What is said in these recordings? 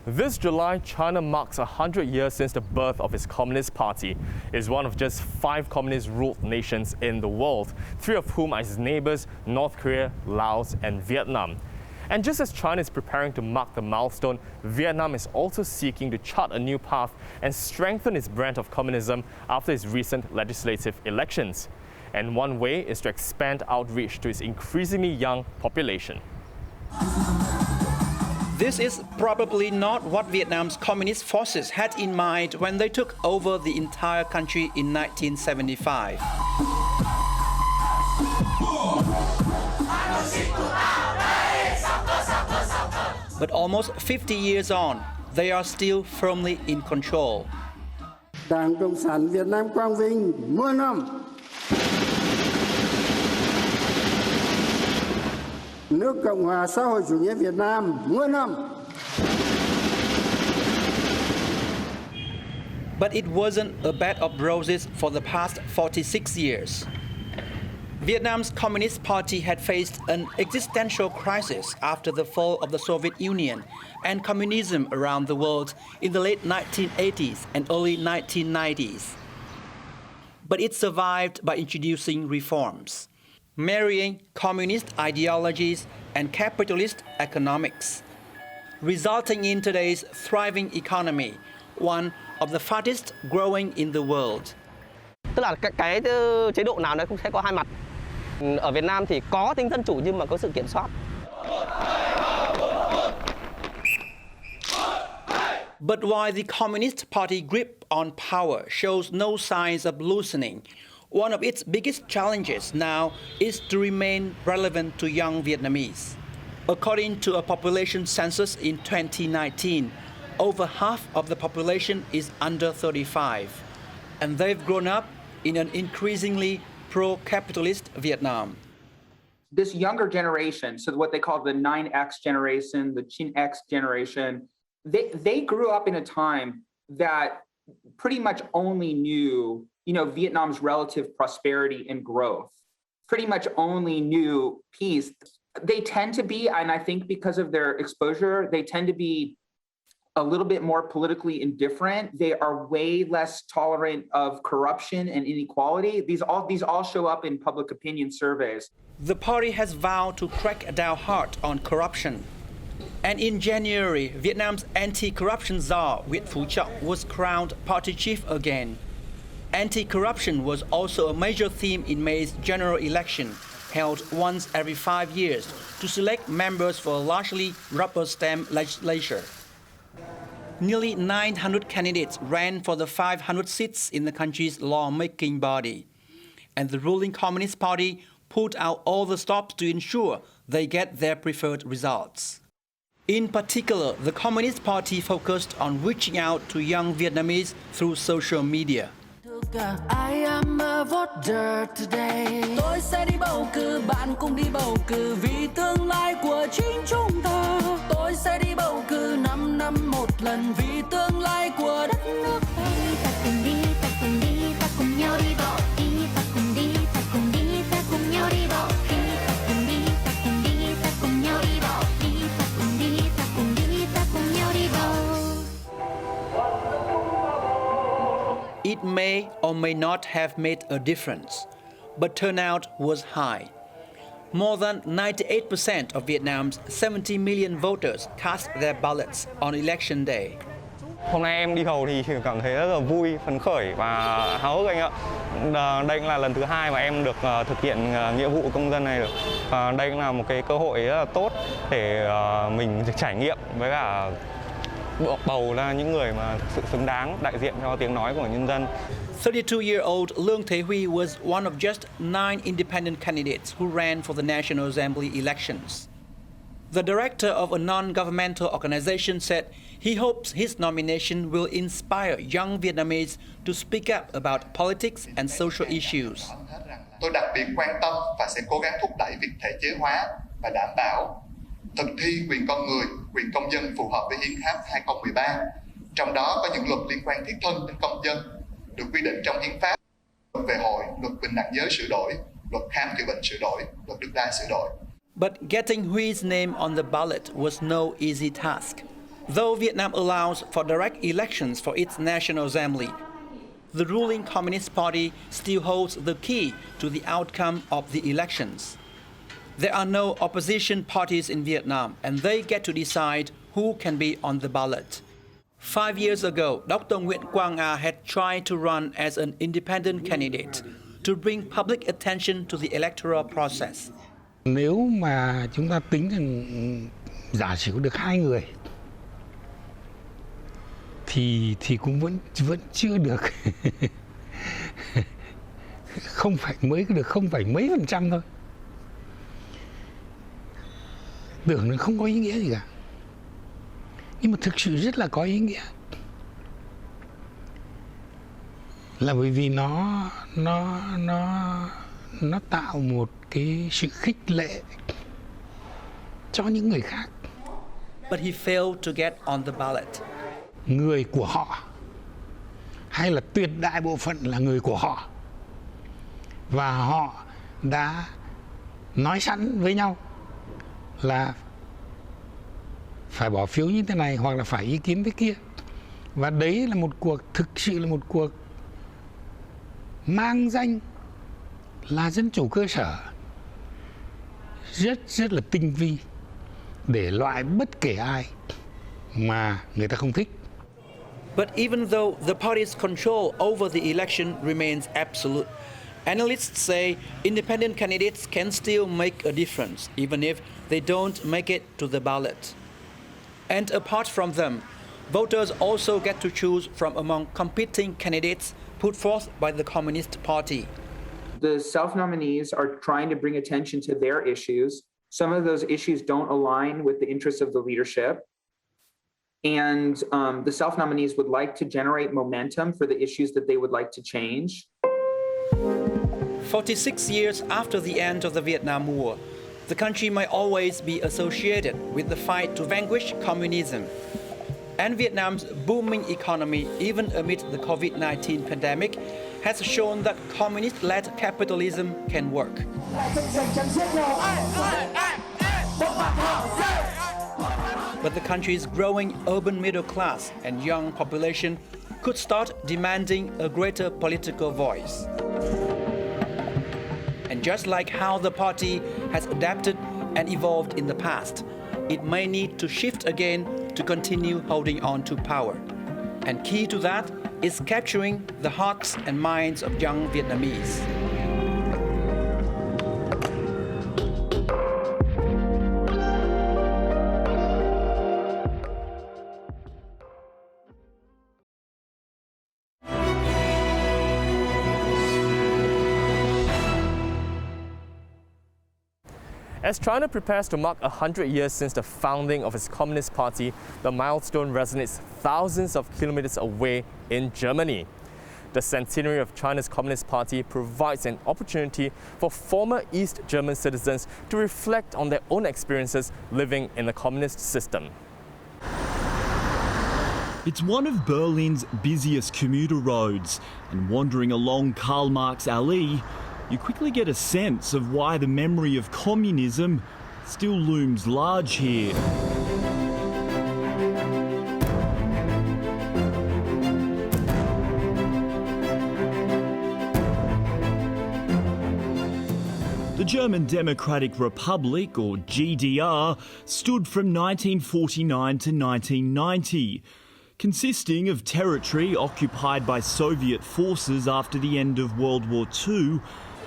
This July, China marks 100 years since the birth of its Communist Party. It is one of just 5 communist-ruled nations in the world, 3 of whom are its neighbors, North Korea, Laos, and Vietnam. And just as China is preparing to mark the milestone, Vietnam is also seeking to chart a new path and strengthen its brand of communism after its recent legislative elections. And one way is to expand outreach to its increasingly young population. This is probably not what Vietnam's communist forces had in mind when they took over the entire country in 1975. But almost 50 years on, they are still firmly in control. Đảng Cộng sản Việt Nam quang vinh muôn năm. Nước Cộng hòa xã hội chủ nghĩa Việt Nam muôn năm. But it wasn't a bed of roses for the past 46 years. Vietnam's Communist Party had faced an existential crisis after the fall of the Soviet Union and communism around the world in the late 1980s and early 1990s. But it survived by introducing reforms, marrying communist ideologies and capitalist economics, resulting in today's thriving economy, one of the fastest growing in the world. Tức là cái chế độ nào nó cũng sẽ có hai mặt. Ở Việt Nam thì có tính dân chủ nhưng mà có sự kiểm soát. But while the Communist Party grip on power shows no signs of loosening, one of its biggest challenges now is to remain relevant to young Vietnamese. According to a population census in 2019, over half of the population is under 35, and they've grown up in an increasingly pro-capitalist Vietnam. This younger generation, so what they call the 9X generation, the Chin X generation, they grew up in a time that pretty much only knew, Vietnam's relative prosperity and growth, pretty much only knew peace. They tend to be, and I think because of their exposure, they tend to be a little bit more politically indifferent. They are way less tolerant of corruption and inequality. These all show up in public opinion surveys. The party has vowed to crack down hard on corruption. And in January, Vietnam's anti-corruption czar, Nguyễn Phú Trọng, was crowned party chief again. Anti-corruption was also a major theme in May's general election, held once every 5 years, to select members for a largely rubber-stamp legislature. Nearly 900 candidates ran for the 500 seats in the country's lawmaking body. And the ruling Communist Party pulled out all the stops to ensure they get their preferred results. In particular, the Communist Party focused on reaching out to young Vietnamese through social media. I am a voter today. Tôi sẽ đi bầu cử, bạn cùng đi bầu cử vì tương lai của chính chúng ta. Tôi sẽ đi bầu cử 5 năm một lần vì tương lai của đất nước ta. Ta cùng đi, ta cùng đi, ta cùng nhau đi bầu. Đi, ta cùng đi, ta cùng đi, ta cùng nhau đi bầu. Đi, ta cùng đi, ta cùng đi, ta cùng nhau đi bầu. Đi, ta cùng đi, ta cùng đi, ta cùng nhau đi bầu. It may or may not have made a difference, but turnout was high. More than 98% of Vietnam's 70 million voters cast their ballots on election day. Hôm nay em đi bầu thì cảm thấy rất là vui, phấn khởi và háo hức anh ạ. Đây cũng là lần thứ 2 mà em được thực hiện nghĩa vụ công dân này. Và đây cũng là một cái cơ hội rất là tốt để mình được trải nghiệm với cả bầu ra những người mà thực sự xứng đáng đại diện cho tiếng nói của nhân dân. 32-year-old Lương Thế Huy was one of just 9 independent candidates who ran for the National Assembly elections. The director of a non-governmental organization said he hopes his nomination will inspire young Vietnamese to speak up about politics and social issues. Tôi đặc biệt quan tâm và sẽ cố gắng thúc đẩy việc thể chế hóa và đảm bảo thực thi quyền con người, quyền công dân phù hợp với Hiến pháp 2013. Trong đó có những luật liên quan thiết thân đến công dân được quy định trong Hiến pháp, luật về hội, luật bình đẳng giới sửa đổi, luật khám chữa bệnh sửa đổi, luật đất đai sửa đổi. But getting Hui's name on the ballot was no easy task. Though Vietnam allows for direct elections for its National Assembly, the ruling Communist Party still holds the key to the outcome of the elections. There are no opposition parties in Vietnam, and they get to decide who can be on the ballot. 5 years ago, Dr. Nguyễn Quang A had tried to run as an independent candidate to bring public attention to the electoral process. Nếu mà chúng ta tính rằng giả sử được 2 người thì cũng vẫn chưa được không phải mới được không phải mấy % thôi. Tưởng là không có ý nghĩa gì cả. Nhưng mà thực sự rất là có ý nghĩa. Là bởi vì nó tạo một cái sự khích lệ cho những người khác. But he failed to get on the ballot. Người của họ hay là tuyệt đại bộ phận là người của họ, và họ đã nói sẵn với nhau là phải bỏ phiếu như thế này hoặc là phải ý kiến thế kia. Và đấy là một cuộc, thực sự là một cuộc mang danh là dân chủ cơ sở, rất là tinh vi để loại bất kể ai mà người ta không thích. But even though the party's control over the election remains absolute, analysts say independent candidates can still make a difference, even if they don't make it to the ballot. And apart from them, voters also get to choose from among competing candidates put forth by the Communist Party. The self-nominees are trying to bring attention to their issues. Some of those issues don't align with the interests of the leadership. And the self-nominees would like to generate momentum for the issues that they would like to change. 46 years after the end of the Vietnam War, the country may always be associated with the fight to vanquish communism. And Vietnam's booming economy, even amid the COVID-19 pandemic, has shown that communist-led capitalism can work. But the country's growing urban middle class and young population could start demanding a greater political voice. And just like how the party has adapted and evolved in the past, it may need to shift again to continue holding on to power. And key to that is capturing the hearts and minds of young Vietnamese. As China prepares to mark 100 years since the founding of its Communist Party, the milestone resonates thousands of kilometers away in Germany. The centenary of China's Communist Party provides an opportunity for former East German citizens to reflect on their own experiences living in the communist system. It's one of Berlin's busiest commuter roads, and wandering along Karl Marx Alley, you quickly get a sense of why the memory of communism still looms large here. The German Democratic Republic, or GDR, stood from 1949 to 1990. Consisting of territory occupied by Soviet forces after the end of World War II,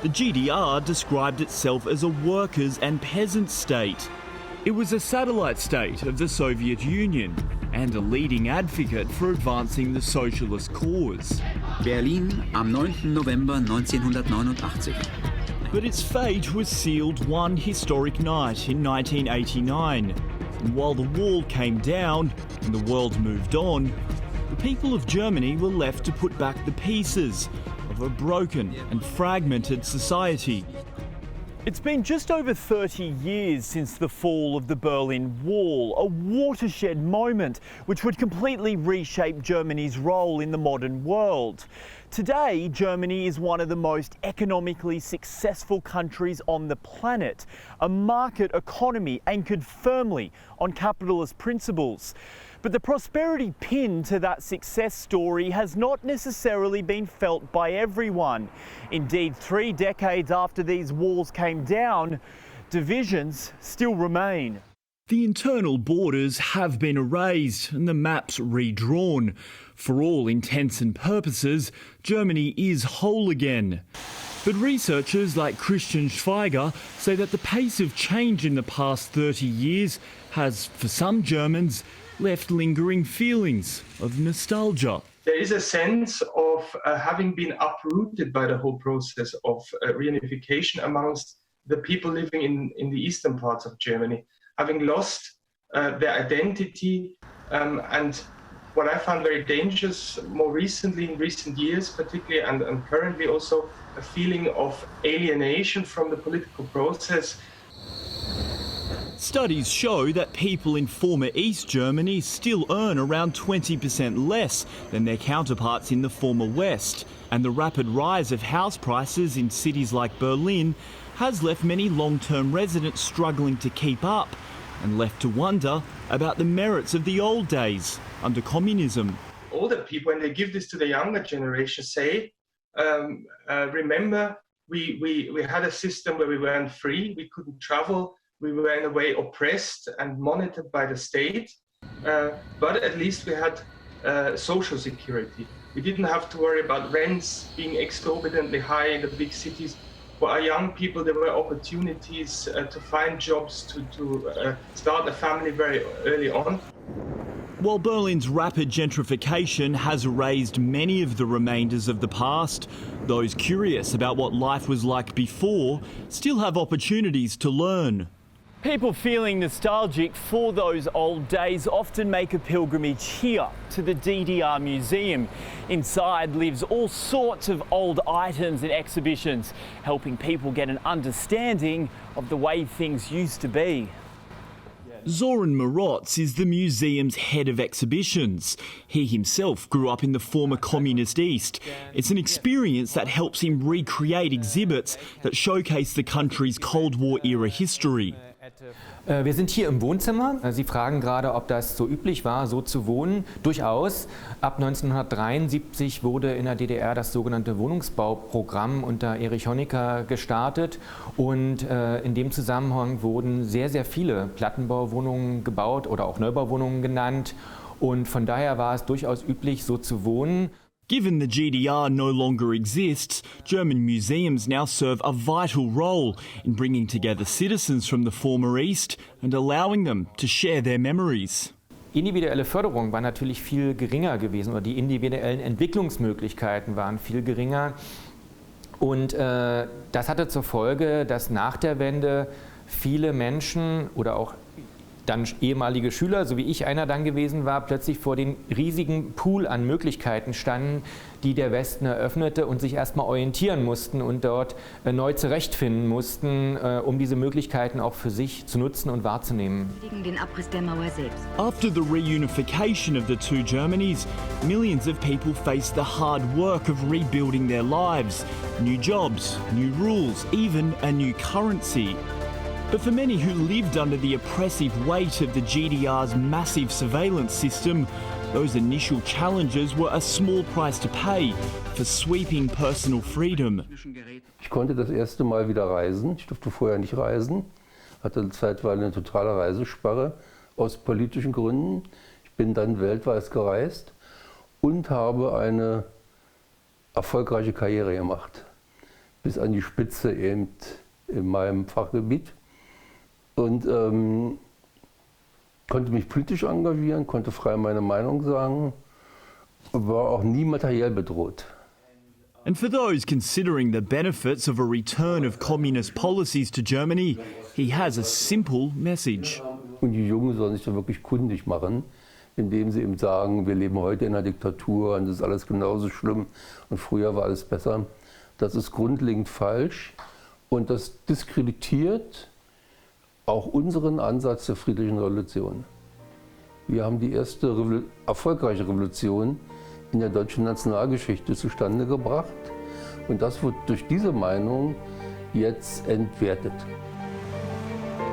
the GDR described itself as a workers' and peasant state. It was a satellite state of the Soviet Union and a leading advocate for advancing the socialist cause. Berlin am 9. November 1989. But its fate was sealed one historic night in 1989. And while the wall came down and the world moved on, the people of Germany were left to put back the pieces of a broken and fragmented society. It's been just over 30 years since the fall of the Berlin Wall, a watershed moment which would completely reshape Germany's role in the modern world. Today, Germany is one of the most economically successful countries on the planet, a market economy anchored firmly on capitalist principles. But the prosperity pinned to that success story has not necessarily been felt by everyone. Indeed, 3 decades after these walls came down, divisions still remain. The internal borders have been erased and the maps redrawn. For all intents and purposes, Germany is whole again. But researchers like Christian Schweiger say that the pace of change in the past 30 years has, for some Germans, left lingering feelings of nostalgia. There is a sense of having been uprooted by the whole process of reunification amongst the people living in the eastern parts of Germany, having lost their identity. And what I found very dangerous more recently, in recent years particularly, and currently also, a feeling of alienation from the political process. Studies show that people in former East Germany still earn around 20% less than their counterparts in the former West. And the rapid rise of house prices in cities like Berlin has left many long-term residents struggling to keep up and left to wonder about the merits of the old days under communism. Older people, when they give this to the younger generation, say, remember, we had a system where we weren't free, we couldn't travel, we were in a way oppressed and monitored by the state, but at least we had social security. We didn't have to worry about rents being exorbitantly high in the big cities. For our young people, there were opportunities to find jobs, to start a family very early on. While Berlin's rapid gentrification has erased many of the remainders of the past, those curious about what life was like before still have opportunities to learn. People feeling nostalgic for those old days often make a pilgrimage here to the DDR Museum. Inside lives all sorts of old items and exhibitions, helping people get an understanding of the way things used to be. Zoran Marotz is the museum's head of exhibitions. He himself grew up in the former communist East. It's an experience that helps him recreate exhibits that showcase the country's Cold War-era history. Wir sind hier im Wohnzimmer. Sie fragen gerade, ob das so üblich war, so zu wohnen. Durchaus. Ab 1973 wurde in der DDR das sogenannte Wohnungsbauprogramm unter Erich Honecker gestartet. Und in dem Zusammenhang wurden sehr, sehr viele Plattenbauwohnungen gebaut oder auch Neubauwohnungen genannt. Und von daher war es durchaus üblich, so zu wohnen. Given the GDR no longer exists, German museums now serve a vital role in bringing together citizens from the former East and allowing them to share their memories. Individuelle Förderung war natürlich viel geringer gewesen oder die individuellen Entwicklungsmöglichkeiten waren viel geringer. Und das hatte zur Folge, dass nach der Wende viele Menschen oder auch dann ehemalige Schüler, so wie ich einer dann gewesen war, plötzlich vor den riesigen Pool an Möglichkeiten standen, die der Westen eröffnete und sich erstmal orientieren mussten und dort neu zurechtfinden mussten, um diese Möglichkeiten auch für sich zu nutzen und wahrzunehmen. Den Abriss der Mauer selbst. After the reunification of the two Germanys, millions of people faced the hard work of rebuilding their lives. New jobs, new rules, even a new currency. But for many who lived under the oppressive weight of the GDR's massive surveillance system, those initial challenges were a small price to pay for sweeping personal freedom. Ich konnte das erste Mal wieder reisen. Ich durfte vorher nicht reisen. Hatte zeitweise eine totale Reisesperre aus politischen Gründen. Ich bin dann weltweit gereist und habe eine erfolgreiche Karriere gemacht. Bis an die Spitze eben in meinem Fachgebiet. Und konnte mich politisch engagieren, konnte frei meine Meinung sagen, war auch nie materiell bedroht. And for those considering the benefits of a return of communist policies to Germany, he has a simple message. Und die Jungen sollen sich da wirklich kundig machen, indem sie eben sagen, wir leben heute in einer Diktatur und das ist alles genauso schlimm und früher war alles besser. Das ist grundlegend falsch und das diskreditiert auch unseren Ansatz der friedlichen Revolution. Wir haben die erste erfolgreiche Revolution in der deutschen Nationalgeschichte zustande gebracht. Und das wird durch diese Meinung jetzt entwertet.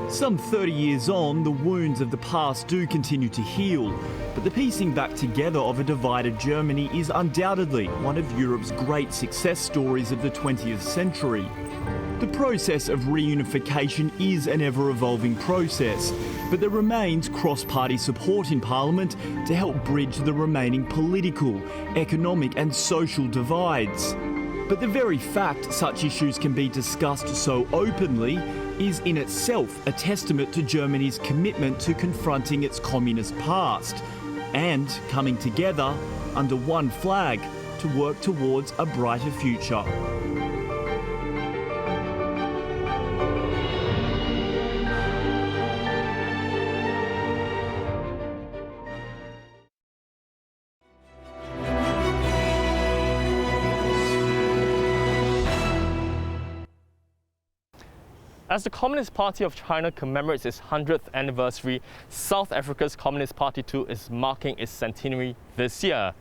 Some 30 years on, the wounds of the past do continue to heal, but the piecing back together of a divided Germany is undoubtedly one of Europe's great success stories of the 20th century. The process of reunification is an ever-evolving process, but there remains cross-party support in Parliament to help bridge the remaining political, economic and social divides. But the very fact such issues can be discussed so openly is in itself a testament to Germany's commitment to confronting its communist past and coming together under one flag to work towards a brighter future. As the Communist Party of China commemorates its 100th anniversary, South Africa's Communist Party too is marking its centenary this year.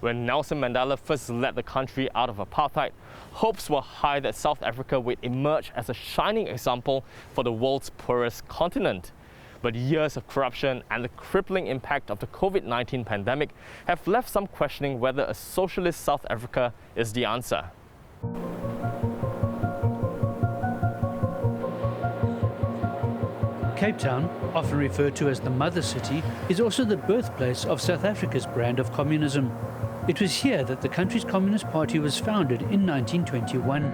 When Nelson Mandela first led the country out of apartheid, hopes were high that South Africa would emerge as a shining example for the world's poorest continent. But years of corruption and the crippling impact of the COVID-19 pandemic have left some questioning whether a socialist South Africa is the answer. Cape Town, often referred to as the mother city, is also the birthplace of South Africa's brand of communism. It was here that the country's Communist Party was founded in 1921.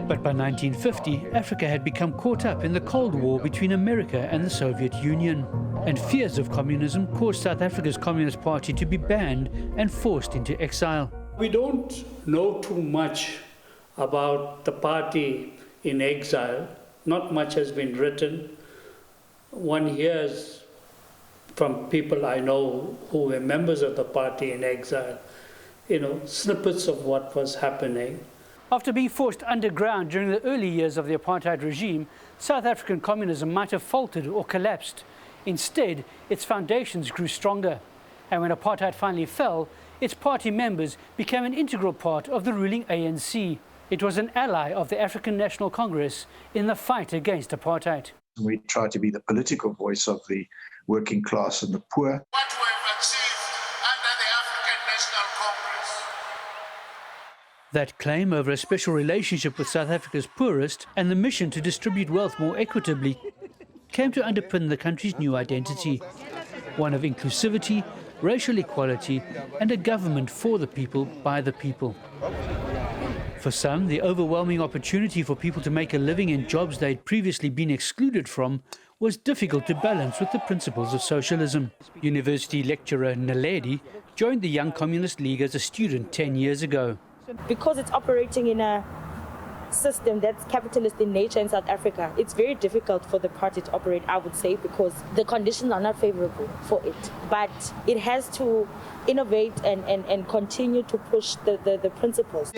But by 1950, Africa had become caught up in the Cold War between America and the Soviet Union. And fears of communism caused South Africa's Communist Party to be banned and forced into exile. We don't know too much about the party in exile. Not much has been written. One hears from people I know who were members of the party in exile, snippets of what was happening. After being forced underground during the early years of the apartheid regime, South African communism might have faltered or collapsed. Instead, its foundations grew stronger. And when apartheid finally fell, its party members became an integral part of the ruling ANC. It was an ally of the African National Congress in the fight against apartheid. We try to be the political voice of the working class and the poor. What we have achieved under the African National Congress. That claim over a special relationship with South Africa's poorest and the mission to distribute wealth more equitably came to underpin the country's new identity, one of inclusivity, racial equality and a government for the people, by the people. For some, the overwhelming opportunity for people to make a living in jobs they'd previously been excluded from was difficult to balance with the principles of socialism. University lecturer Naledi joined the Young Communist League as a student 10 years ago. Because it's operating in a system that's capitalist in nature in South Africa, it's very difficult for the party to operate, I would say, because the conditions are not favorable for it. But it has to innovate and continue to push the principles.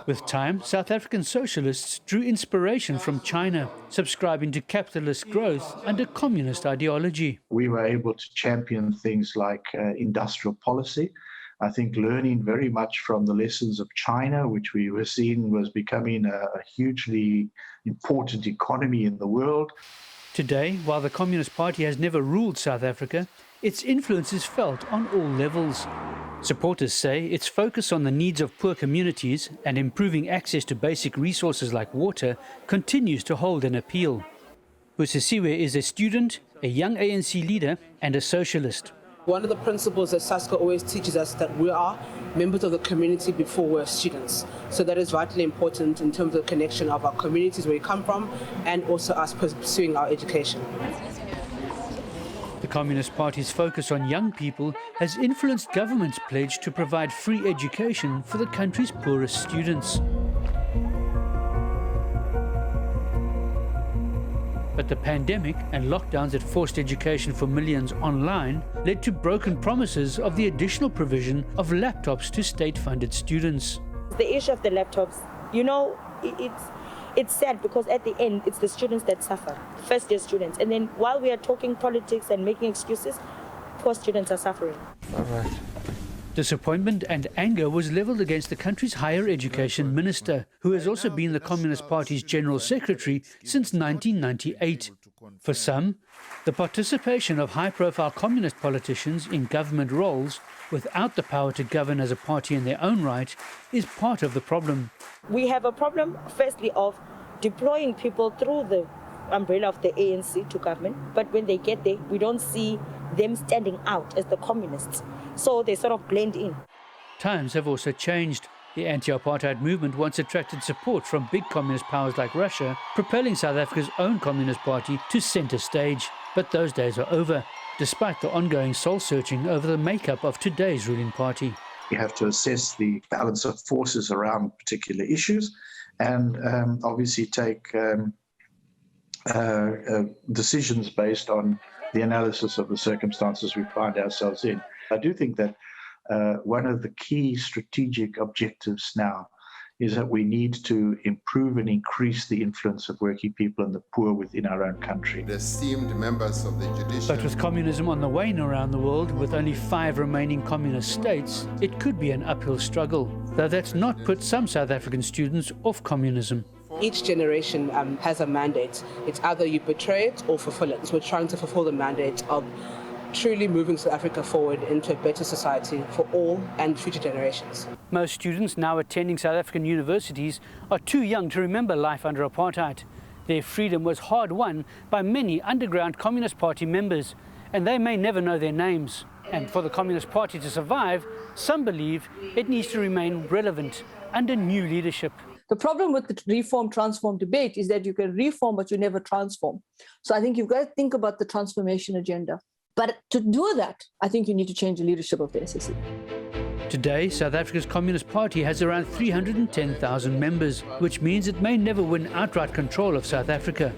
With time, South African socialists drew inspiration from China, subscribing to capitalist growth under communist ideology. We were able to champion things like industrial policy. I think learning very much from the lessons of China, which we were seeing was becoming a hugely important economy in the world. Today, while the Communist Party has never ruled South Africa, its influence is felt on all levels. Supporters say its focus on the needs of poor communities and improving access to basic resources like water continues to hold an appeal. Busisiwe is a student, a young ANC leader and a socialist. One of the principles that SASCO always teaches us that we are members of the community before we're students. So that is vitally important in terms of the connection of our communities where we come from and also us pursuing our education. The Communist Party's focus on young people has influenced government's pledge to provide free education for the country's poorest students. But the pandemic and lockdowns that forced education for millions online led to broken promises of the additional provision of laptops to state-funded students. The issue of the laptops, it's sad because at the end, it's the students that suffer, first-year students. And then while we are talking politics and making excuses, poor students are suffering. Disappointment and anger was levelled against the country's higher education minister, who has also been the Communist Party's General Secretary since 1998. For some, the participation of high-profile communist politicians in government roles without the power to govern as a party in their own right is part of the problem. We have a problem, firstly, of deploying people through the umbrella of the ANC to government, but when they get there, we don't see them standing out as the communists. So they sort of blend in. Times have also changed. The anti-apartheid movement once attracted support from big communist powers like Russia, propelling South Africa's own Communist Party to centre stage. But those days are over, despite the ongoing soul-searching over the makeup of today's ruling party. You have to assess the balance of forces around particular issues and obviously take decisions based on the analysis of the circumstances we find ourselves in. I do think that one of the key strategic objectives now is that we need to improve and increase the influence of working people and the poor within our own country. The esteemed members of the judiciary. But with communism on the wane around the world, with only 5 remaining communist states, it could be an uphill struggle, though that's not put some South African students off communism. Each generation has a mandate. It's either you betray it or fulfill it. So we're trying to fulfill the mandate of truly moving South Africa forward into a better society for all and future generations. Most students now attending South African universities are too young to remember life under apartheid. Their freedom was hard won by many underground Communist Party members, and they may never know their names. And for the Communist Party to survive, some believe it needs to remain relevant under new leadership. The problem with the reform-transform debate is that you can reform, but you never transform. So I think you've got to think about the transformation agenda. But to do that, I think you need to change the leadership of the SSC. Today, South Africa's Communist Party has around 310,000 members, which means it may never win outright control of South Africa.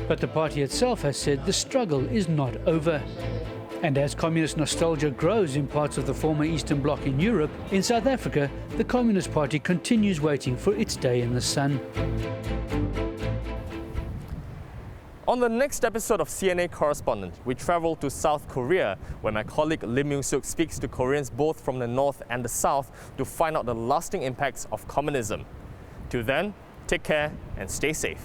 But the party itself has said the struggle is not over. And as communist nostalgia grows in parts of the former Eastern Bloc in Europe, in South Africa, the Communist Party continues waiting for its day in the sun. On the next episode of CNA Correspondent, we travel to South Korea, where my colleague Lim Myung-suk speaks to Koreans both from the north and the south to find out the lasting impacts of communism. Till then, take care and stay safe.